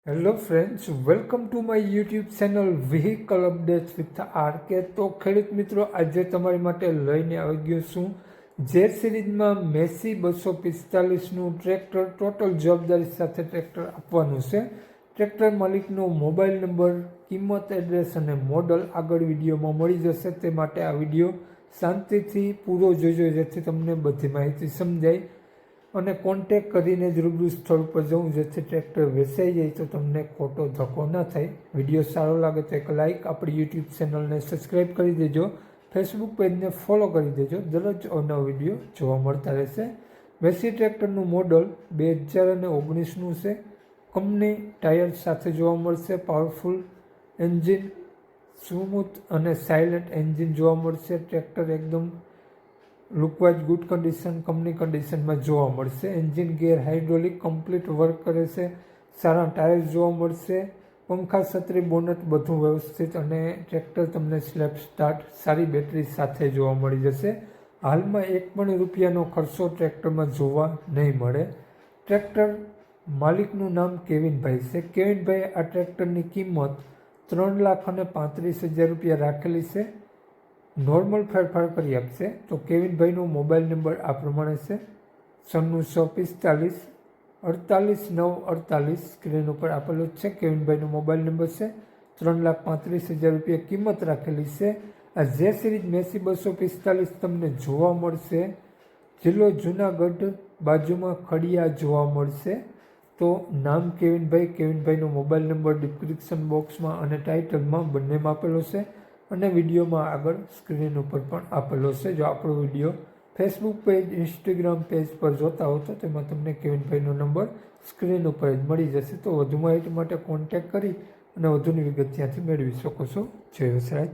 Hello friends, welcome to my YouTube channel vehicle updates with RK. તો ખેડૂત મિત્રો, આજે તમારી માટે લઈને આવી ગયો છું જે સિરીઝમાં મેસી 245નું ટ્રેક્ટર ટોટલ જવાબદારી સાથે ટ્રેક્ટર આપવાનું છે. ટ્રેક્ટર માલિકનો મોબાઈલ નંબર, કિંમત, એડ્રેસ અને મોડલ આગળ વિડીયોમાં મળી જશે. તે માટે આ વિડીયો શાંતિથી પૂરો જોજો જેથી તમને બધી માહિતી સમજાય અને કોન્ટેક કરીને જ રૂબરૂ સ્થળ પર જવું જેથી ટ્રેક્ટર વેચાઈ જાય તો તમને ખોટો ધક્કો ન થાય. વિડીયો સારો લાગે તો એક લાઇક, આપણી યુટ્યુબ ચેનલને સબસ્ક્રાઈબ કરી દેજો, ફેસબુક પેજને ફોલો કરી દેજો. દરરોજ અવનવો વિડીયો જોવા મળતા રહેશે. મેસી ટ્રેક્ટરનું મોડલ 2019નું છે. કંપની ટાયર સાથે જોવા મળશે. પાવરફુલ એન્જિન, સ્મૂથ અને સાયલેન્ટ એન્જિન જોવા મળશે. ટ્રેક્ટર એકદમ લુકવાઇઝ ગુડ કન્ડિશન, કંપની કન્ડિશનમાં જોવા મળશે. એન્જિન, ગેર, હાઇડ્રોલિક કમ્પ્લીટ વર્ક કરે છે. સારા ટાયર જોવા મળશે. પંખા, છત્રી, બોનટ બધું વ્યવસ્થિત અને ટ્રેક્ટર તમને સ્લેપ સ્ટાર્ટ સારી બેટરી સાથે જોવા મળી જશે. હાલમાં એક પણ રૂપિયાનો ખર્ચો ટ્રેક્ટરમાં જોવા નહીં મળે. ટ્રેક્ટર માલિકનું નામ કેવિનભાઈ છે. કેવિનભાઈ આ ટ્રેક્ટરની કિંમત 3,35,000 રૂપિયા રાખેલી છે. નોર્મલ ફેરફાર કરી આપશે. તો કેવિનભાઈનો મોબાઈલ નંબર આ પ્રમાણે છે: 9645 48 9 48. સ્ક્રીન ઉપર આપેલો જ છે. કેવિનભાઈનો મોબાઈલ નંબર છે. 3,35,000 રૂપિયા કિંમત રાખેલી છે. આ જે સિરીઝ મેસી 245 તમને જોવા મળશે, જિલ્લો જુનાગઢ, બાજુમાં ખડિયા જોવા મળશે. તો નામ કેવિનભાઈનો મોબાઈલ નંબર ડિસ્ક્રિપ્શન બોક્સમાં અને ટાઇટલમાં બંનેમાં આપેલો છે અને વિડીયોમાં આગળ સ્ક્રીન ઉપર પણ આપેલો છે. જો આપણો video Facebook page, Instagram page પર જોતા હો તો તેમાં તમને કેવિનભાઈનો નંબર સ્ક્રીન ઉપર જ મળી જશે. તો વધુ માહિતી માટે કોન્ટેક કરી અને વધુની વિગત ત્યાંથી મેળવી શકો છો. જય વસરાજ.